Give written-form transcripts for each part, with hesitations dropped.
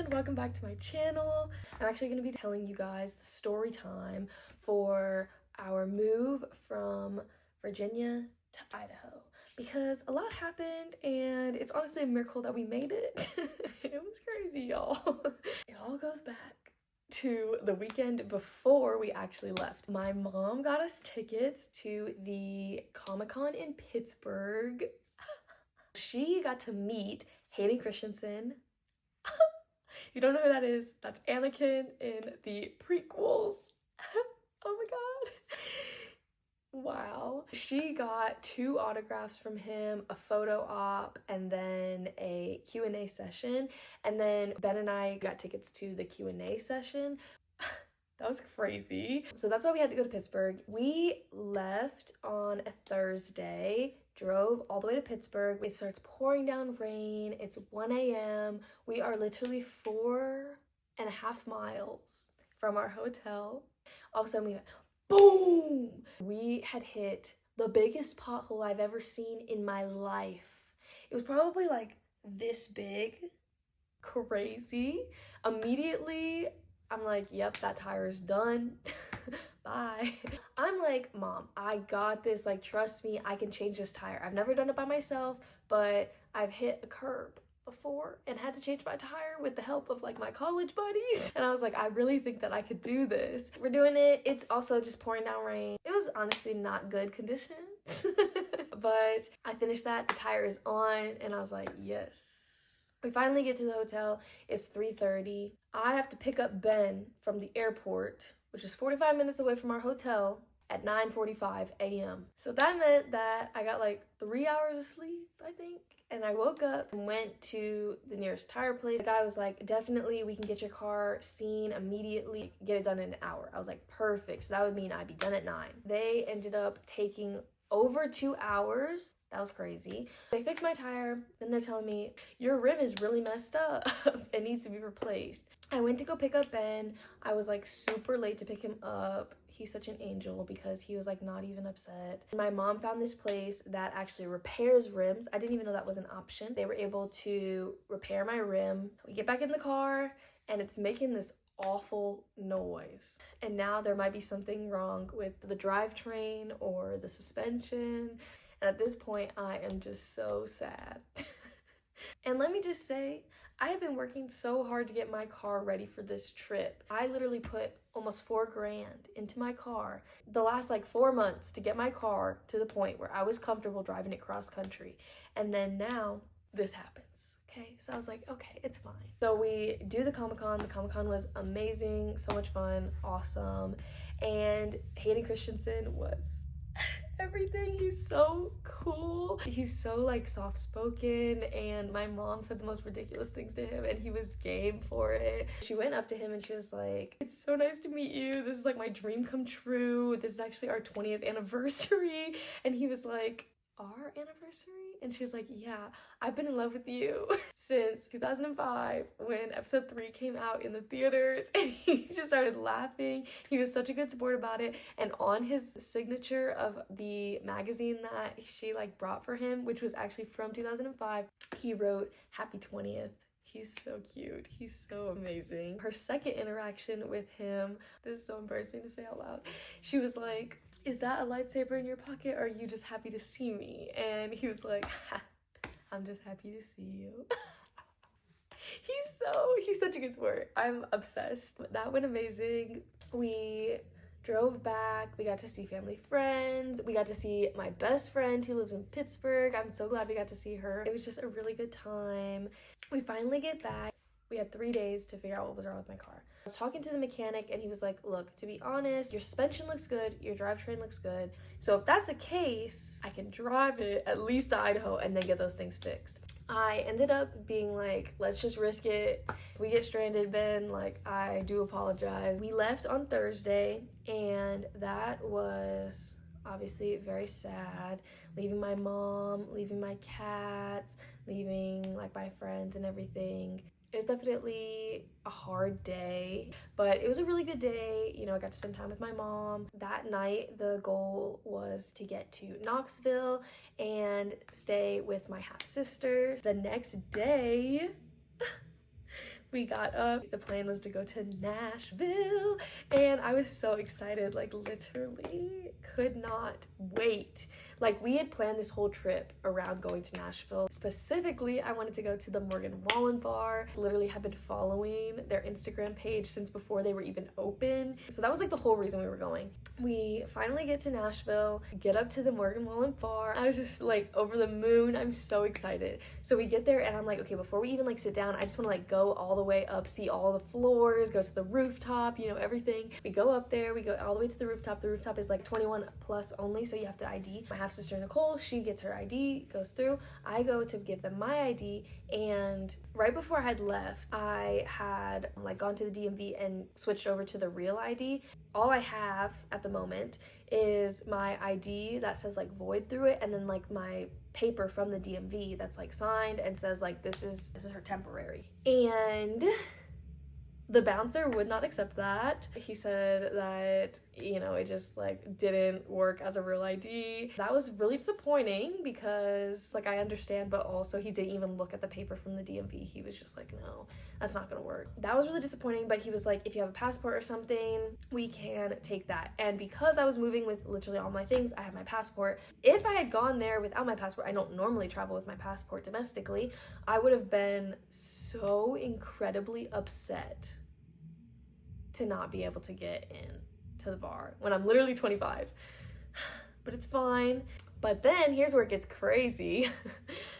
everyone, welcome back to my channel. I'm actually going to be telling you guys the story time for our move from Virginia to Idaho because a lot happened and it's honestly a miracle that we made it. It was crazy, y'all. It all goes back to the weekend before we actually left. My mom got us tickets to the Comic-Con in Pittsburgh. She got to meet Hayden Christensen. You don't know who that is? That's Anakin in the prequels. Oh my god. Wow. She got 2 autographs from him, a photo op, and then a Q&A session. And then Ben and I got tickets to the Q&A session. That was crazy. So that's why we had to go to Pittsburgh. We left on a Thursday, drove all the way to Pittsburgh. It starts pouring down rain. It's 1 a.m. We are literally 4.5 miles from our hotel. All of a sudden we went, boom! We had hit the biggest pothole I've ever seen in my life. It was probably like this big. Crazy. Immediately, I'm like, yep, that tire is done. Bye. I'm like, Mom, I got this. Like, trust me, I can change this tire. I've never done it by myself, but I've hit a curb before and had to change my tire with the help of like my college buddies. And I was like, I really think that I could do this. We're doing it. It's also just pouring down rain. It was honestly not good conditions. But I finished that. The tire is on and I was like, yes. We finally get to the hotel. It's 3:30. I have to pick up Ben from the airport, which is 45 minutes away from our hotel, at 9:45 a.m. So that meant that I got like 3 hours of sleep, I think. And I woke up and went to the nearest tire place. The guy was like, definitely, we can get your car seen immediately, get it done in an hour. I was like, perfect. So that would mean I'd be done at 9. They ended up taking over 2 hours. That was crazy. They fixed my tire, then they're telling me, your rim is really messed up. It needs to be replaced. I went to go pick up Ben. I was like super late to pick him up. He's such an angel because he was like not even upset. My mom found this place that actually repairs rims. I didn't even know that was an option. They were able to repair my rim. We get back in the car and it's making this awful noise. And now there might be something wrong with the drivetrain or the suspension. And at this point, I am just so sad. And let me just say, I have been working so hard to get my car ready for this trip. I literally put almost $4 grand into my car the last like 4 months to get my car to the point where I was comfortable driving it cross country. And then now this happens. Okay, so I was like, okay, it's fine. So we do the Comic-Con. The Comic-Con was amazing, so much fun, awesome. And Hayden Christensen was everything. He's so cool. He's so like soft-spoken, and my mom said the most ridiculous things to him and he was game for it. She went up to him and she was like, it's so nice to meet you. This is like my dream come true. This is actually our 20th anniversary. And he was like, our anniversary? And she was like, yeah, I've been in love with you since 2005 when episode 3 came out in the theaters. And he just started laughing. He was such a good sport about it. And on his signature of the magazine that she like brought for him, which was actually from 2005, he wrote happy 20th. He's so cute. He's so amazing. Her second interaction with him, this is so embarrassing to say out loud. She was like, is that a lightsaber in your pocket or are you just happy to see me? And he was like, I'm just happy to see you. He's such a good sport. I'm obsessed. That went amazing. We drove back. We got to see family friends. We got to see my best friend who lives in Pittsburgh. I'm so glad we got to see her. It was just a really good time. We finally get back. We had 3 days to figure out what was wrong with my car. I was talking to the mechanic and he was like, look, to be honest, your suspension looks good, your drivetrain looks good. So if that's the case, I can drive it at least to Idaho and then get those things fixed. I ended up being like, let's just risk it. If we get stranded, Ben, like, I do apologize. We left on Thursday and that was obviously very sad. Leaving my mom, leaving my cats, leaving like my friends and everything. It was definitely a hard day, but it was a really good day. You know, I got to spend time with my mom. That night, the goal was to get to Knoxville and stay with my half-sister. The next day, We got up. The plan was to go to Nashville, and I was so excited, like literally could not wait. Like, we had planned this whole trip around going to Nashville. Specifically, I wanted to go to the Morgan Wallen bar. Literally have been following their Instagram page since before they were even open. So that was like the whole reason we were going. We finally get to Nashville, get up to the Morgan Wallen bar. I was just like over the moon. I'm so excited. So we get there and I'm like, okay, before we even like sit down, I just want to like go all the way up, see all the floors, go to the rooftop, you know, everything. We go up there, we go all the way to the rooftop. The rooftop is like 21 plus only, so you have to ID. My half-sister Nicole, she gets her ID, goes through. I go to give them my ID, and right before I had left, I had like gone to the DMV and switched over to the real ID. All I have at the moment is my ID that says like void through it, and then like my paper from the DMV that's like signed and says like this is her temporary. And the bouncer would not accept that. He said that, you know, it just like didn't work as a real ID. That was really disappointing because like I understand, but also he didn't even look at the paper from the DMV. He was just like, no, that's not gonna work. That was really disappointing, but he was like, if you have a passport or something, we can take that. And because I was moving with literally all my things, I have my passport. If I had gone there without my passport, I don't normally travel with my passport domestically, I would have been so incredibly upset to not be able to get in to the bar when I'm literally 25. But it's fine. But then here's where it gets crazy.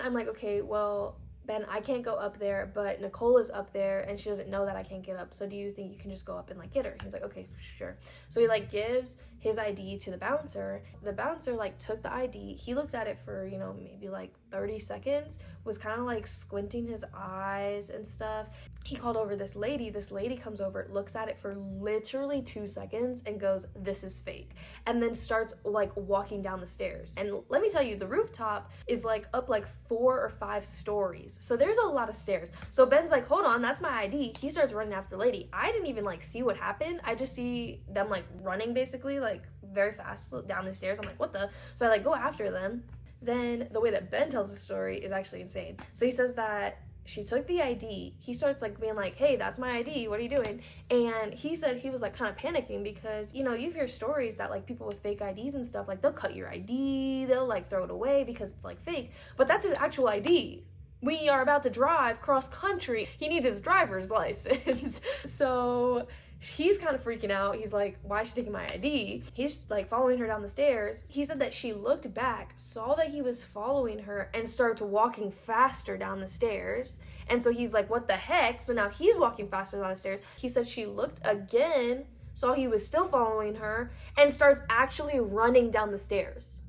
I'm like, okay, well, Ben, I can't go up there, but Nicole is up there and she doesn't know that I can't get up. So do you think you can just go up and like get her? He's like, okay, sure. So he like gives his ID to the bouncer. The bouncer like took the ID. He looked at it for, you know, maybe like 30 seconds, was kind of like squinting his eyes and stuff. He called over this lady. This lady comes over, looks at it for literally 2 seconds and goes, this is fake. And then starts like walking down the stairs. And let me tell you, the rooftop is like up like 4 or 5 stories. So there's a lot of stairs. So Ben's like, hold on, that's my ID. He starts running after the lady. I didn't even like see what happened. I just see them like running basically like very fast down the stairs. I'm like, what the? So I like go after them. Then the way that Ben tells the story is actually insane. So he says that she took the ID. He starts like being like, hey, that's my ID. What are you doing? And he said he was like kind of panicking because, you know, you hear stories that like people with fake IDs and stuff, like they'll cut your ID, they'll like throw it away because it's like fake. But that's his actual ID. We are about to drive cross country. He needs his driver's license. So he's kind of freaking out. He's like, why is she taking my ID? He's like following her down the stairs. He said that she looked back, saw that he was following her, and starts walking faster down the stairs. And so he's like, what the heck? So now he's walking faster down the stairs. He said she looked again, saw he was still following her, and starts actually running down the stairs.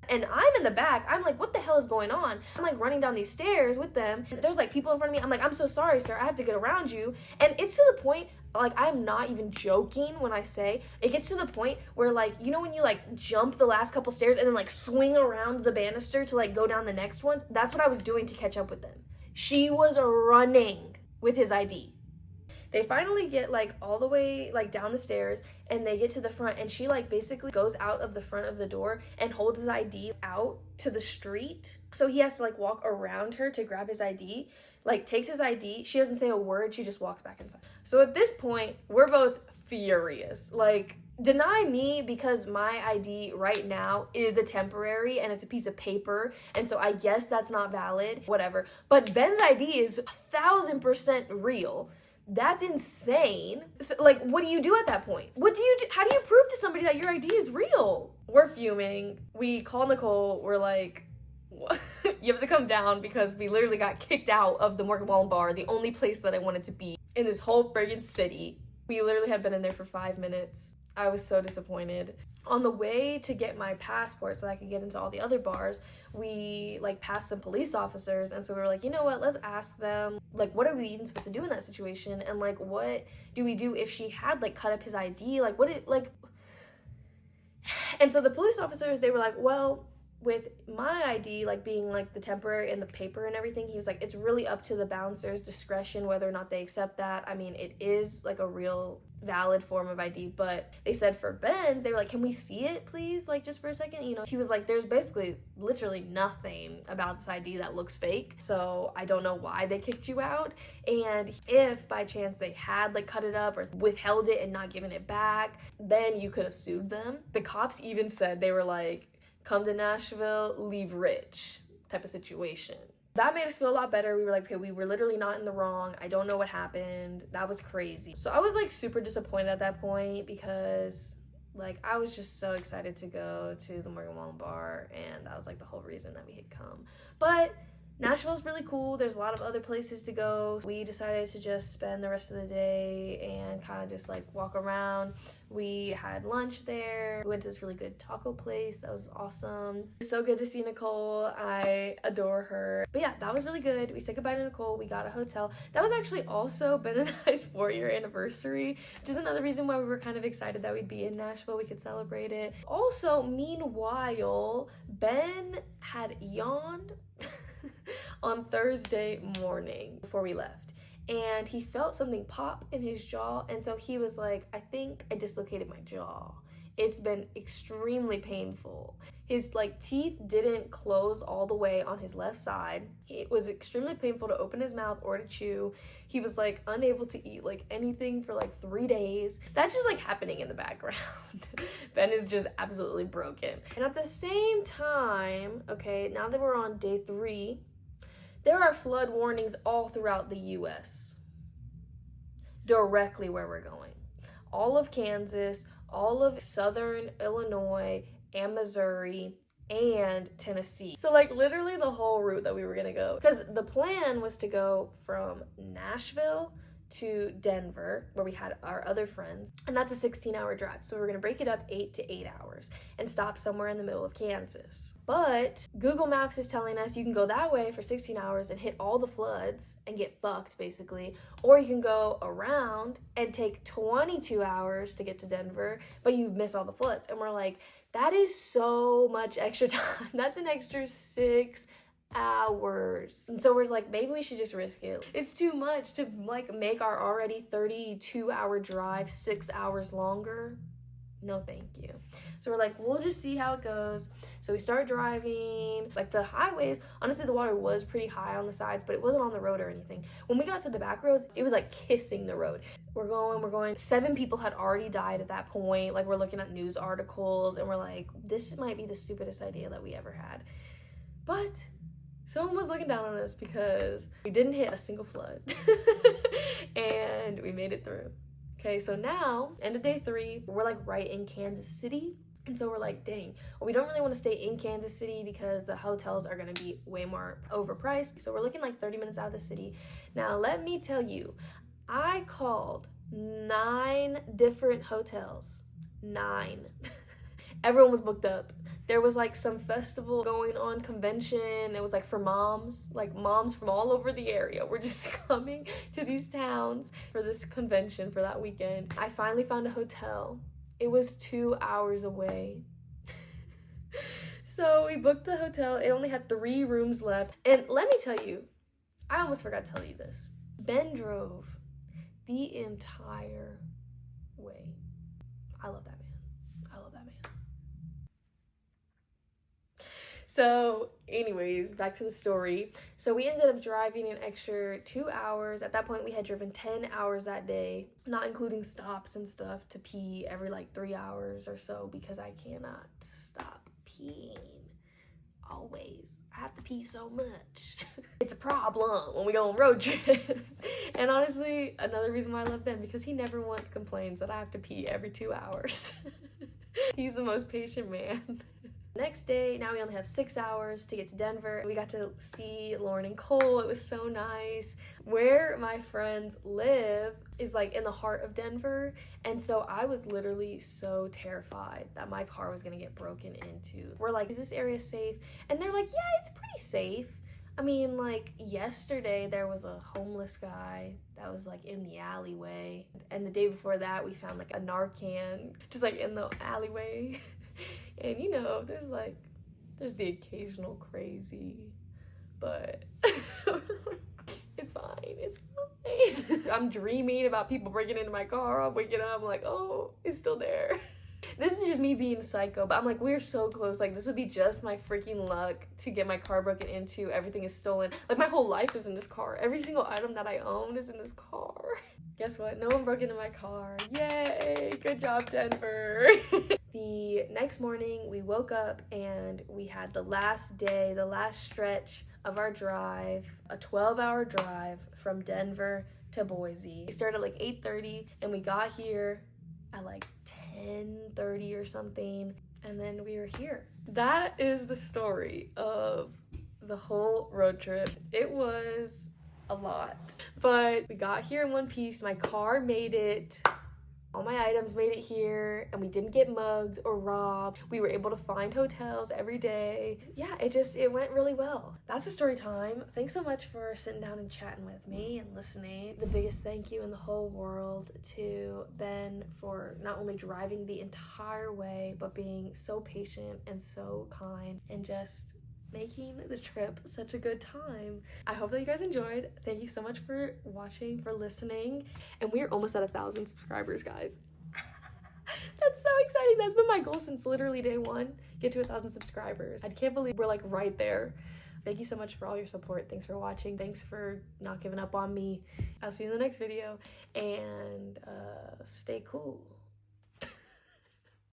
And I'm in the back. I'm like, what the hell is going on? I'm like running down these stairs with them. And there's like people in front of me. I'm like, I'm so sorry, sir. I have to get around you. And it's to the point, like, I'm not even joking when I say it gets to the point where, like, you know, when you like jump the last couple stairs and then like swing around the banister to like go down the next ones. That's what I was doing to catch up with them. She was running with his ID. They finally get like all the way like down the stairs and they get to the front, and she like basically goes out of the front of the door and holds his ID out to the street. So he has to like walk around her to grab his ID, like takes his ID. She doesn't say a word. She just walks back inside. So at this point, we're both furious. Like, deny me because my ID right now is a temporary and it's a piece of paper, and so I guess that's not valid, whatever. But Ben's ID is 1,000% real. That's insane. So, like, what do you do at that point? What do you do? How do you prove to somebody that your ID is real? We're fuming. We call Nicole. We're like, what? You have to come down because we literally got kicked out of the Morgan Wallen bar, the only place that I wanted to be in this whole friggin' city. We literally had been in there for 5 minutes. I was so disappointed. On the way to get my passport so I could get into all the other bars, we like passed some police officers, and so we were like, you know what, let's ask them, like, what are we even supposed to do in that situation? And like, what do we do if she had like cut up his ID? Like, what it like. And so the police officers, they were like, well, with my ID, like being like the temporary and the paper and everything, he was like, it's really up to the bouncer's discretion whether or not they accept that. I mean, it is like a real valid form of ID, but they said for Ben's, they were like, can we see it please, like just for a second, you know? He was like, there's basically literally nothing about this ID that looks fake, so I don't know why they kicked you out. And if by chance they had like cut it up or withheld it and not given it back, then you could have sued them. The cops even said, they were like, come to Nashville, leave rich type of situation. That made us feel a lot better. We were like, okay, we were literally not in the wrong. I don't know what happened. That was crazy. So I was like super disappointed at that point because like I was just so excited to go to the Morgan Wallen bar, and that was like the whole reason that we had come. But Nashville's really cool. There's a lot of other places to go. We decided to just spend the rest of the day and kind of just like walk around. We had lunch there. We went to this really good taco place. That was awesome. It was so good to see Nicole. I adore her. But yeah, that was really good. We said goodbye to Nicole. We got a hotel. That was actually also Ben and I's 4-year anniversary, which is another reason why we were kind of excited that we'd be in Nashville. We could celebrate it. Also, meanwhile, Ben had yawned on Thursday morning before we left, and he felt something pop in his jaw, and so he was like, I think I dislocated my jaw. It's been extremely painful. His like teeth didn't close all the way on his left side. It was extremely painful to open his mouth or to chew. He was like unable to eat like anything for like 3 days. That's just like happening in the background. Ben is just absolutely broken. And at the same time, okay, now that we're on day 3, there are flood warnings all throughout the US, directly where we're going. All of Kansas, all of southern Illinois and Missouri and Tennessee. So like literally the whole route that we were gonna go. Because the plan was to go from Nashville to Denver, where we had our other friends, and that's a 16-hour drive. So we were gonna break it up 8 to 8 hours and stop somewhere in the middle of Kansas. But Google Maps is telling us you can go that way for 16 hours and hit all the floods and get fucked basically, or you can go around and take 22 hours to get to Denver, but you miss all the floods. And we're like, that is so much extra time. That's an extra 6 hours. And so we're like, maybe we should just risk it. It's too much to like make our already 32-hour drive 6 hours longer. No thank you. So we're like, we'll just see how it goes. So we start driving. Like the highways, honestly the water was pretty high on the sides, but it wasn't on the road or anything. When we got to the back roads, it was like kissing the road. We're going. 7 people had already died at that point. Like we're looking at news articles and we're like, this might be the stupidest idea that we ever had. But someone was looking down on us because we didn't hit a single flood and we made it through. Okay, so now, end of day 3, we're like right in Kansas City. And so we're like, dang, well, we don't really want to stay in Kansas City because the hotels are going to be way more overpriced. So we're looking like 30 minutes out of the city. Now, let me tell you, I called 9 different hotels. 9. Everyone was booked up. There was like some festival going on, convention. It was like for moms, like moms from all over the area were just coming to these towns for this convention for that weekend. I finally found a hotel. It was 2 hours away. So we booked the hotel. It only had 3 rooms left. And let me tell you, I almost forgot to tell you this. Ben drove the entire way. I love that man. So anyways, back to the story. So we ended up driving an extra 2 hours. At that point, we had driven 10 hours that day, not including stops and stuff to pee every like 3 hours or so because I cannot stop peeing. Always. I have to pee so much. It's a problem when we go on road trips. And honestly, another reason why I love Ben, because he never once complains that I have to pee every 2 hours. He's the most patient man. Next day, now we only have 6 hours to get to Denver. We got to see Lauren and Cole. It was so nice. Where my friends live is like in the heart of Denver. And so I was literally so terrified that my car was gonna get broken into. We're like, is this area safe? And they're like, yeah, it's pretty safe. I mean, like yesterday there was a homeless guy that was like in the alleyway. And the day before that, we found like a Narcan just like in the alleyway. And you know, there's There's the occasional crazy, but it's fine. It's fine. I'm dreaming about people breaking into my car. I'm waking up, I'm like, oh, it's still there. This is just me being psycho, but I'm like, we're so close. Like, this would be just my freaking luck to get my car broken into. Everything is stolen. Like, my whole life is in this car. Every single item that I own is in this car. Guess what? No one broke into my car. Yay! Good job, Denver. The next morning, we woke up and we had the last day, the last stretch of our drive, a 12-hour drive from Denver to Boise. We started at like 8:30 and we got here at like 10:30 or something, and then we were here. That is the story of the whole road trip. It was a lot, but we got here in one piece. My car made it. All my items made it here, and we didn't get mugged or robbed. We were able to find hotels every day. Yeah, it went really well. That's the story time. Thanks so much for sitting down and chatting with me and listening. The biggest thank you in the whole world to Ben for not only driving the entire way, but being so patient and so kind and just making the trip such a good time. I hope that you guys enjoyed. Thank you so much for watching, for listening, and we're almost at 1,000 subscribers, guys. That's so exciting. That's been my goal since literally day one, get to 1,000 subscribers. I can't believe we're like right there. Thank you so much for all your support. Thanks for watching. Thanks for not giving up on me. I'll see you in the next video, and stay cool.